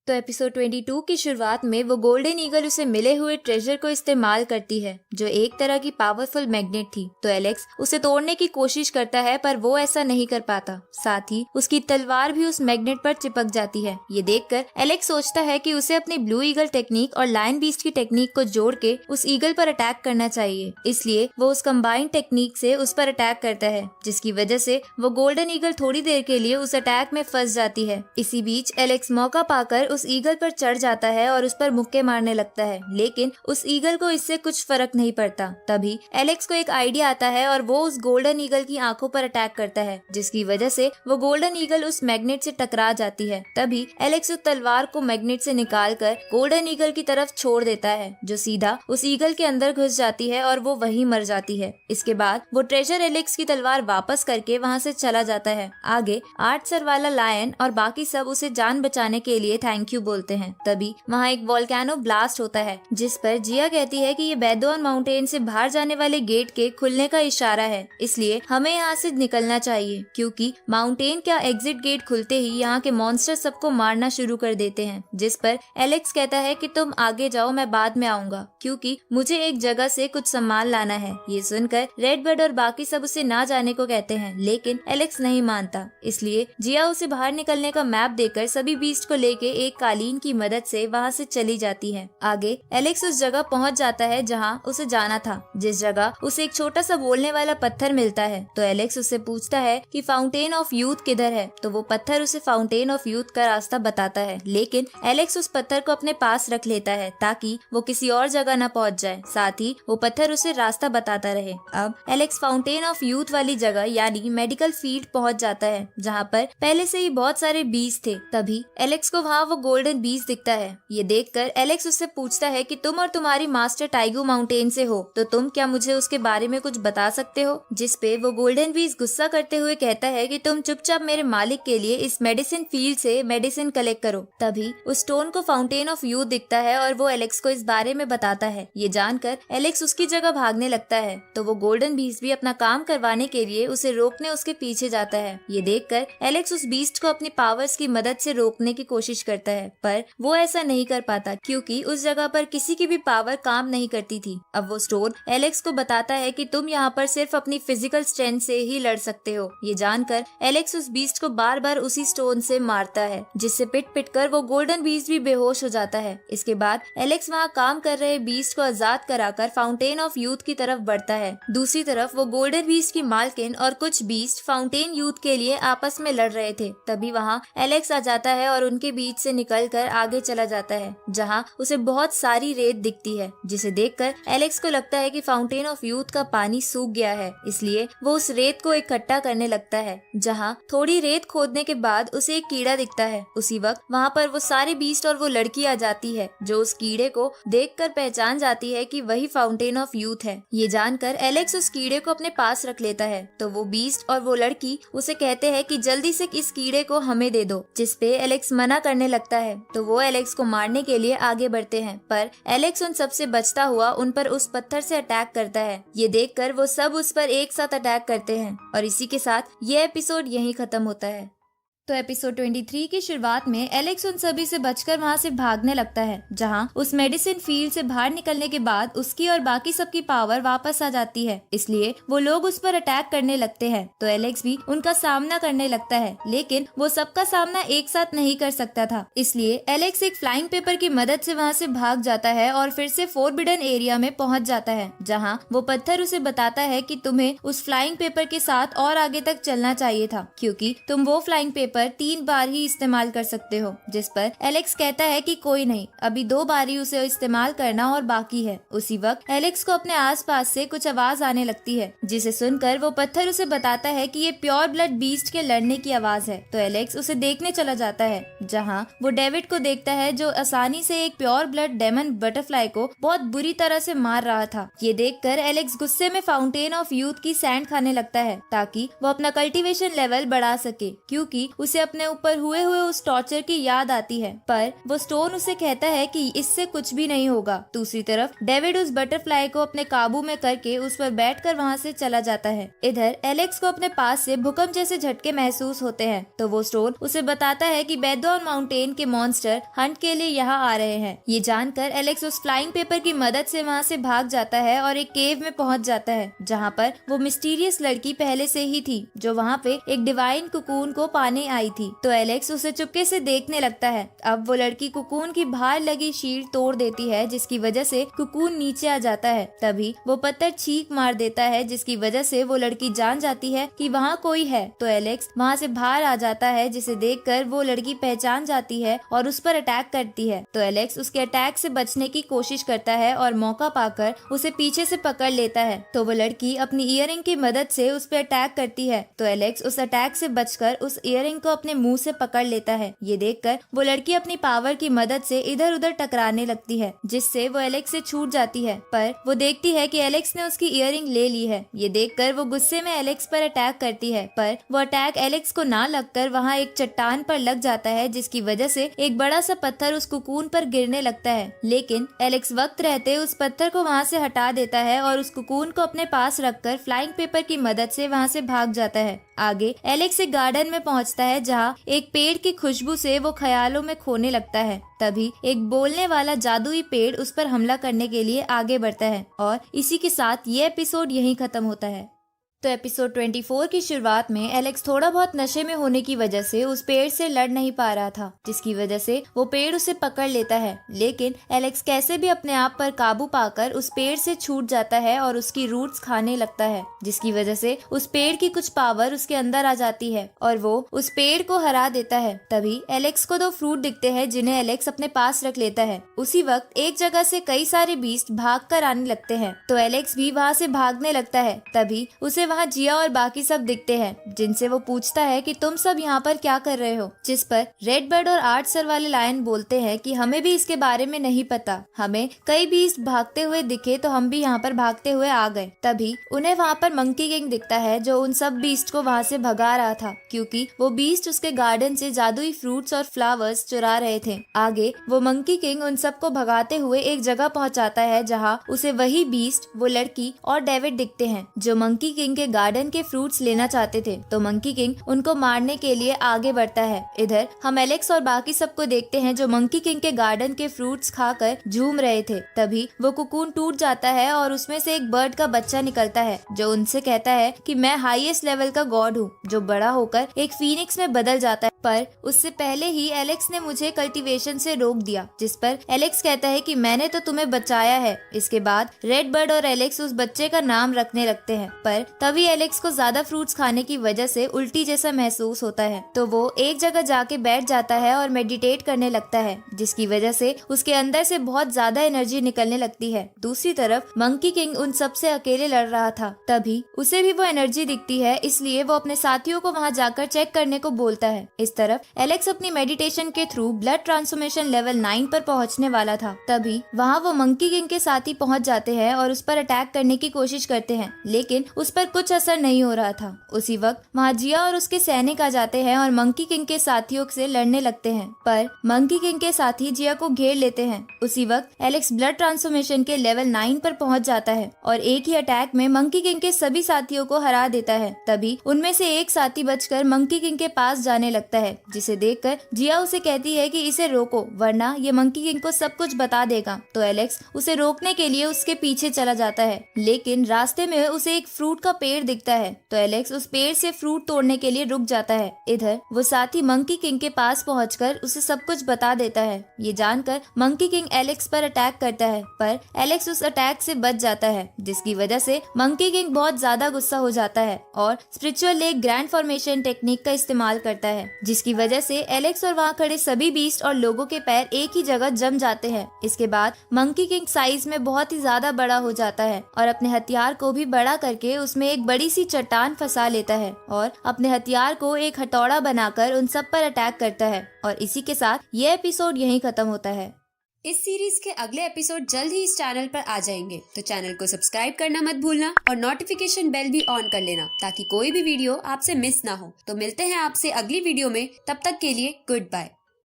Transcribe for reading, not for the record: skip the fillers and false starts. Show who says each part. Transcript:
Speaker 1: तो एपिसोड 22 की शुरुआत में वो गोल्डन ईगल उसे मिले हुए ट्रेजर को इस्तेमाल करती है जो एक तरह की पावरफुल मैग्नेट थी। तो एलेक्स उसे तोड़ने की कोशिश करता है पर वो ऐसा नहीं कर पाता। साथ ही उसकी तलवार भी उस मैग्नेट पर चिपक जाती है। ये देखकर एलेक्स सोचता है कि उसे अपनी ब्लू ईगल टेक्निक और लायन बीस्ट की टेक्निक को जोड़ के उस ईगल पर अटैक करना चाहिए। इसलिए वो उस कंबाइंड टेक्निक से उस पर अटैक करता है, जिसकी वजह से वो गोल्डन ईगल थोड़ी देर के लिए उस अटैक में फंस जाती है। इसी बीच एलेक्स मौका पाकर उस ईगल पर चढ़ जाता है और उस पर मुक्के मारने लगता है, लेकिन उस ईगल को इससे कुछ फर्क नहीं पड़ता। तभी एलेक्स को एक आइडिया आता है और वो उस गोल्डन ईगल की आंखों पर अटैक करता है, जिसकी वजह से वो गोल्डन ईगल उस मैग्नेट से टकरा जाती है। तभी एलेक्स उस तलवार को मैग्नेट से निकालकर गोल्डन ईगल की तरफ छोड़ देता है, जो सीधा उस ईगल के अंदर घुस जाती है और वो वहीं मर जाती है। इसके बाद वो ट्रेजर एलेक्स की तलवार वापस करके वहाँ से चला जाता है। आगे 8 सर वाला लायन और बाकी सब उसे जान बचाने के लिए थैंक यू बोलते हैं। तभी वहाँ एक वोल्केनो ब्लास्ट होता है, जिस पर जिया कहती है कि ये बेदोन माउंटेन से बाहर जाने वाले गेट के खुलने का इशारा है, इसलिए हमें यहाँ से निकलना चाहिए, क्योंकि माउंटेन का एग्जिट गेट खुलते ही यहाँ के मॉन्स्टर सबको मारना शुरू कर देते हैं। जिस पर एलेक्स कहता है कि तुम आगे जाओ, मैं बाद में आऊंगा, क्योंकि मुझे एक जगह से कुछ सामान लाना है। ये सुनकर रेडबर्ड और बाकी सब उसे ना जाने को कहते हैं, लेकिन एलेक्स नहीं मानता। इसलिए जिया उसे बाहर निकलने का मैप देकर सभी बीस्ट को लेके एक कालीन की मदद से वहाँ से चली जाती है। आगे एलेक्स उस जगह पहुँच जाता है जहाँ उसे जाना था, जिस जगह उसे एक छोटा सा बोलने वाला पत्थर मिलता है। तो एलेक्स उससे पूछता है कि फाउंटेन ऑफ यूथ किधर है। तो वो पत्थर उसे फाउंटेन ऑफ यूथ का रास्ता बताता है, लेकिन एलेक्स उस पत्थर को अपने पास रख लेता है ताकि वो किसी और जगह न पहुँच जाए। साथ ही वो पत्थर उसे रास्ता बताता रहे। अब एलेक्स फाउंटेन ऑफ यूथ वाली जगह यानी मेडिकल फील्ड पहुँच जाता है, जहाँ पर पहले से ही बहुत सारे बीज थे। तभी एलेक्स को वहाँ वो गोल्डन बीज दिखता है। ये देखकर एलेक्स उससे पूछता है कि तुम और तुम्हारी मास्टर टाइगू माउंटेन से हो, तो तुम क्या मुझे उसके बारे में कुछ बता सकते हो। जिस पे वो गोल्डन बीज गुस्सा करते हुए कहता है कि तुम चुपचाप मेरे मालिक के लिए इस मेडिसिन फील्ड से मेडिसिन कलेक्ट करो। तभी उस स्टोन को फाउंटेन ऑफ यूथ दिखता है और वो एलेक्स को इस बारे में बताता है। ये जानकर एलेक्स उसकी जगह भागने लगता है, तो वो गोल्डन बीस्ट भी अपना काम करवाने के लिए उसे रोकने उसके पीछे जाता है। ये देखकर एलेक्स उस बीस्ट को अपनी पावर्स की मदद से रोकने की कोशिश करता है, पर वो ऐसा नहीं कर पाता क्योंकि उस जगह पर किसी की भी पावर काम नहीं करती थी। अब वो स्टोन एलेक्स को बताता है कि तुम यहाँ पर सिर्फ अपनी फिजिकल स्ट्रेंथ से ही लड़ सकते हो। ये जानकर एलेक्स उस बीस्ट को बार बार उसी स्टोन से मारता है, जिससे पिट पिट कर वो गोल्डन बीस्ट भी बेहोश हो जाता है। इसके बाद एलेक्स वहाँ काम कर रहे बीस्ट को आजाद कराकर फाउंटेन ऑफ यूथ की तरफ बढ़ता है। दूसरी तरफ वो गोल्डन बीस्ट की मालकिन और कुछ बीस्ट फाउंटेन यूथ के लिए आपस में लड़ रहे थे। तभी वहाँ एलेक्स आ जाता है और उनके बीच से निकलकर आगे चला जाता है, जहाँ उसे बहुत सारी रेत दिखती है, जिसे देखकर एलेक्स को लगता है कि फाउंटेन ऑफ यूथ का पानी सूख गया है। इसलिए वो उस रेत को इकट्ठा करने लगता है। जहाँ थोड़ी रेत खोदने के बाद उसे एक कीड़ा दिखता है। उसी वक्त वहाँ पर वो सारे बीस्ट और वो लड़की आ जाती है, जो उस कीड़े को देखकर पहचान जाती है कि वही फाउंटेन ऑफ यूथ है। ये जानकर एलेक्स उस कीड़े को अपने पास रख लेता है। तो वो बीस्ट और वो लड़की उसे कहते हैं कि जल्दी से इस कीड़े को हमें दे दो, जिसपे एलेक्स मना करने लगता है। तो वो एलेक्स को मारने के लिए आगे बढ़ते हैं, पर एलेक्स उन सबसे बचता हुआ उन पर उस पत्थर से अटैक करता है। ये देखकर वो सब उस पर एक साथ अटैक करते हैं और इसी के साथ ये एपिसोड यहीं खत्म होता है। तो एपिसोड 23 की शुरुआत में एलेक्स उन सभी से बचकर वहाँ से भागने लगता है, जहाँ उस मेडिसिन फील्ड से बाहर निकलने के बाद उसकी और बाकी सबकी पावर वापस आ जाती है। इसलिए वो लोग उस पर अटैक करने लगते हैं। तो एलेक्स भी उनका सामना करने लगता है, लेकिन वो सबका सामना एक साथ नहीं कर सकता था। इसलिए एलेक्स एक फ्लाइंग पेपर की मदद से वहाँ से भाग जाता है और फिर से फोरबिडन एरिया में पहुँच जाता है, जहाँ वो पत्थर उसे बताता है कि तुम्हें उस फ्लाइंग पेपर के साथ और आगे तक चलना चाहिए था, क्योंकि तुम वो फ्लाइंग पेपर 3 बार ही इस्तेमाल कर सकते हो। जिस पर एलेक्स कहता है कि कोई नहीं, अभी 2 बार ही उसे इस्तेमाल करना और बाकी है। उसी वक्त एलेक्स को अपने आसपास से कुछ आवाज आने लगती है, जिसे सुनकर वो पत्थर उसे बताता है कि ये प्योर ब्लड बीस्ट के लड़ने की आवाज है। तो एलेक्स उसे देखने चला जाता है, जहाँ वो डेविड को देखता है, जो आसानी से एक प्योर ब्लड डेमन बटरफ्लाई को बहुत बुरी तरह से मार रहा था। ये देखकर एलेक्स गुस्से में फाउंटेन ऑफ यूथ की सैंड खाने लगता है, ताकि वो अपना कल्टीवेशन लेवल बढ़ा सके, क्योंकि उसे अपने ऊपर हुए उस टॉर्चर की याद आती है, पर वो स्टोन उसे कहता है कि इससे कुछ भी नहीं होगा। दूसरी तरफ डेविड उस बटरफ्लाई को अपने काबू में करके उस पर बैठकर वहाँ से चला जाता है। इधर एलेक्स को अपने पास से भूकंप जैसे झटके महसूस होते हैं, तो वो स्टोन उसे बताता है कि बेडॉन माउंटेन के मॉन्स्टर हंट के लिए यहाँ आ रहे हैं। ये जानकर एलेक्स उस फ्लाइंग पेपर की मदद से वहाँ से भाग जाता है और एक केव में पहुँच जाता है, जहाँ पर वो मिस्टीरियस लड़की पहले से ही थी जो वहाँ पे एक डिवाइन कुकून को पाने आई थी। तो एलेक्स उसे चुपके से देखने लगता है। अब वो लड़की कुकून की बाहर लगी शील्ड तोड़ देती है, जिसकी वजह से कुकून नीचे आ जाता है। तभी वो पत्थर छींक मार देता है, जिसकी वजह से वो लड़की जान जाती है कि वहाँ कोई है। तो एलेक्स वहाँ से बाहर आ जाता है, जिसे देखकर वो लड़की पहचान जाती है और उस पर अटैक करती है। तो एलेक्स उसके अटैक से बचने की कोशिश करता है और मौका पाकर उसे पीछे से पकड़ लेता है। तो वो लड़की अपनी ईयरिंग की मदद से उस पर अटैक करती है। तो एलेक्स उस अटैक से बचकर उस ईयरिंग को अपने मुंह से पकड़ लेता है। ये देखकर वो लड़की अपनी पावर की मदद से इधर उधर टकराने लगती है, जिससे वो एलेक्स से छूट जाती है। पर वो देखती है कि एलेक्स ने उसकी ईयरिंग ले ली है। ये देखकर वो गुस्से में एलेक्स पर अटैक करती है, पर वो अटैक एलेक्स को ना लगकर वहाँ एक चट्टान पर लग जाता है, जिसकी वजह से एक बड़ा सा पत्थर उस कुकून पर गिरने लगता है। लेकिन एलेक्स वक्त रहते उस पत्थर को वहाँ से हटा देता है और उस कुकून को अपने पास रखकर फ्लाइंग पेपर की मदद से वहाँ से भाग जाता है। आगे एलेक्स एक गार्डन में पहुंचता है, जहाँ एक पेड़ की खुशबू से वो ख्यालों में खोने लगता है। तभी एक बोलने वाला जादुई पेड़ उस पर हमला करने के लिए आगे बढ़ता है और इसी के साथ ये एपिसोड यहीं खत्म होता है। तो एपिसोड 24 की शुरुआत में एलेक्स थोड़ा बहुत नशे में होने की वजह से उस पेड़ से लड़ नहीं पा रहा था, जिसकी वजह से वो पेड़ उसे पकड़ लेता है। लेकिन एलेक्स कैसे भी अपने आप पर काबू पाकर उस पेड़ से छूट जाता है और उसकी रूट्स खाने लगता है, जिसकी वजह से उस पेड़ की कुछ पावर उसके अंदर आ जाती है और वो उस पेड़ को हरा देता है। तभी एलेक्स को 2 फ्रूट दिखते हैं, जिन्हें एलेक्स अपने पास रख लेता है। उसी वक्त एक जगह से कई सारे बीस्ट भाग कर आने लगते हैं, तो एलेक्स भी वहाँ से भागने लगता है। तभी उसे वहाँ जिया और बाकी सब दिखते हैं, जिनसे वो पूछता है कि तुम सब यहाँ पर क्या कर रहे हो। जिस पर रेड बर्ड और 8 सर वाले लायन बोलते हैं कि हमें भी इसके बारे में नहीं पता, हमें कई बीस्ट भागते हुए दिखे तो हम भी यहाँ पर भागते हुए आ गए। तभी उन्हें वहाँ पर मंकी किंग दिखता है, जो उन सब बीस्ट को वहाँ से भगा रहा था, क्योंकि वो बीस्ट उसके गार्डन से जादुई फ्रूट्स और फ्लावर्स चुरा रहे थे। आगे वो मंकी किंग उन सबको भगाते हुए एक जगह पहुँचाता है, जहाँ उसे वही बीस्ट, वो लड़की और डेविड दिखते हैं, जो मंकी किंग के गार्डन के फ्रूट्स लेना चाहते थे। तो मंकी किंग उनको मारने के लिए आगे बढ़ता है। इधर हम एलेक्स और बाकी सबको देखते हैं, जो मंकी किंग के गार्डन के फ्रूट्स खाकर झूम रहे थे। तभी वो कुकून टूट जाता है और उसमें से एक बर्ड का बच्चा निकलता है, जो उनसे कहता है कि मैं हाईएस्ट लेवल का गॉड हूँ, जो बड़ा होकर एक फीनिक्स में बदल जाता है। पर उससे पहले ही एलेक्स ने मुझे कल्टीवेशन से रोक दिया, जिस पर एलेक्स कहता है कि मैंने तो तुम्हें बचाया है। इसके बाद रेड बर्ड और एलेक्स उस बच्चे का नाम रखने लगते हैं, पर तभी एलेक्स को ज्यादा फ्रूट्स खाने की वजह से उल्टी जैसा महसूस होता है। तो वो एक जगह जाके बैठ जाता है और मेडिटेट करने लगता है, जिसकी वजह से उसके अंदर से बहुत ज्यादा एनर्जी निकलने लगती है। दूसरी तरफ मंकी किंग उन सब से अकेले लड़ रहा था। तभी उसे भी वो एनर्जी दिखती है, इसलिए वो अपने साथियों को वहाँ जाकर चेक करने को बोलता है। इस तरफ एलेक्स अपनी मेडिटेशन के थ्रू ब्लड ट्रांसफॉर्मेशन लेवल 9 पर पहुँचने वाला था। तभी वहाँ वो मंकी किंग के साथी पहुँच जाते हैं और उस पर अटैक करने की कोशिश करते हैं, लेकिन उस पर कुछ असर नहीं हो रहा था। उसी वक्त वहाँ जिया और उसके सैनिक आ जाते हैं और मंकी किंग के साथियों से लड़ने लगते हैं, पर मंकी किंग के साथी जिया को घेर लेते हैं। उसी वक्त एलेक्स ब्लड ट्रांसफॉर्मेशन के लेवल 9 पर पहुँच जाता है और एक ही अटैक में मंकी किंग के सभी साथियों को हरा देता है। तभी उनमें से एक साथी बचकर मंकी किंग के पास जाने लगता है, जिसे देखकर जिया उसे कहती है कि इसे रोको, वरना ये मंकी किंग को सब कुछ बता देगा। तो एलेक्स उसे रोकने के लिए उसके पीछे चला जाता है, लेकिन रास्ते में उसे एक फ्रूट का पेड़ दिखता है। तो एलेक्स उस पेड़ से फ्रूट तोड़ने के लिए रुक जाता है। इधर वो साथी मंकी किंग के पास पहुंचकर उसे सब कुछ बता देता है। ये जानकर मंकी किंग एलेक्स पर अटैक करता है, पर एलेक्स उस अटैक से बच जाता है, जिसकी वजह से मंकी किंग बहुत ज्यादा गुस्सा हो जाता है और spiritual leg grand formation technique का इस्तेमाल करता है, जिसकी वजह से एलेक्स और वहाँ खड़े सभी बीस्ट और लोगों के पैर एक ही जगह जम जाते हैं। इसके बाद मंकी किंग साइज में बहुत ही ज्यादा बड़ा हो जाता है और अपने हथियार को भी बड़ा करके उसमें एक बड़ी सी चट्टान फंसा लेता है और अपने हथियार को एक हथौड़ा बनाकर उन सब पर अटैक करता है। और इसी के साथ ये एपिसोड यहीं खत्म होता है।
Speaker 2: इस सीरीज के अगले एपिसोड जल्द ही इस चैनल पर आ जाएंगे, तो चैनल को सब्सक्राइब करना मत भूलना और नोटिफिकेशन बेल भी ऑन कर लेना ताकि कोई भी वीडियो आपसे मिस ना हो। तो मिलते हैं आपसे अगली वीडियो में, तब तक के लिए गुड बाय।